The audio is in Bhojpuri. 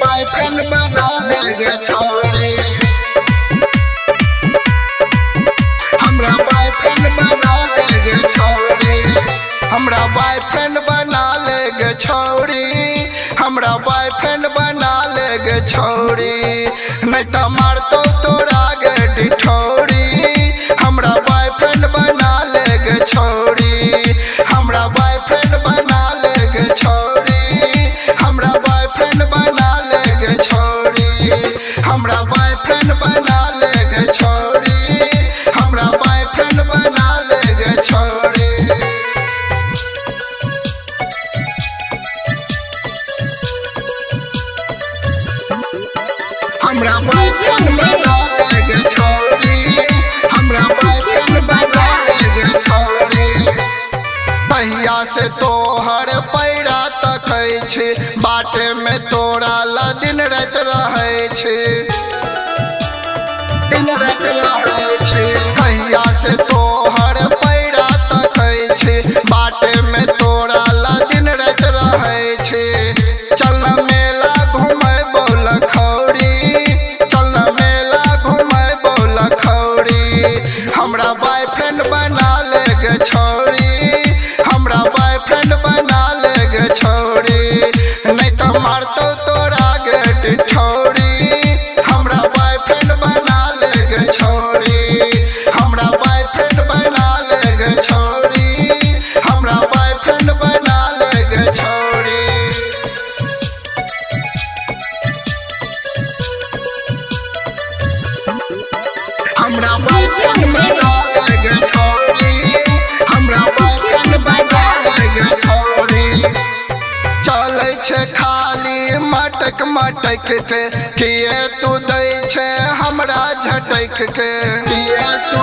बॉयफ्रेंड बना लेगे छोड़ी, हमरा बॉयफ्रेंड बना लेगे छोड़ी, हमरा बॉयफ्रेंड बना लेगे छोड़ी, हमरा बॉयफ्रेंड बना लेगे छोड़ी, नहीं तो मारतो तोरा गे डिठौरी, हमरा बॉयफ्रेंड बना लेगे छोड़ी, हमरा बॉयफ्रेंड बना लेगे छोड़ी, हमरा बॉयफ्रेंड बना लेगे छोड़ी, हमरा बॉयफ्रेंड बना लेगे छोड़ी, हमरा बॉयफ्रेंड बना लेगे छोड़ी। हमरा बॉयफ्रेंड बना लेगे छोड़ी, हमरा बॉयफ्रेंड बना लेगे छोड़ी। पहिया से तोहर पैरा तकै छै, बाटे में तोरा ला दिन रात रहै छै, दिन रात रहै छै। पहिया से तोहर पैरा तकै छै, बाटे में तोरा ला दिन रात रहै छै। चल मेला घूमै बोल खौरी, चल मेला घूमै बोल खौरी, हमरा बॉयफ्रेंड बना लेगे छोड़ी, हमरा बॉयफ्रेंड बना लेगे छोड़ी, नहीं तो मारतो तोरा गे डिठौरी, हमरा बॉयफ्रेंड बना लेगे छोड़ी, हमरा बॉयफ्रेंड बना लेगे छोड़ी, हमरा बॉयफ्रेंड बना लेगे छोड़ी। हमरा बॉयफ्रेंड बना लेगे छोड़ी, हमरा बॉयफ्रेंड बना लेगे छोड़ी। चलै छै खाली मटक मटक के, किए तू दै छै हमरा झटक के, किए तू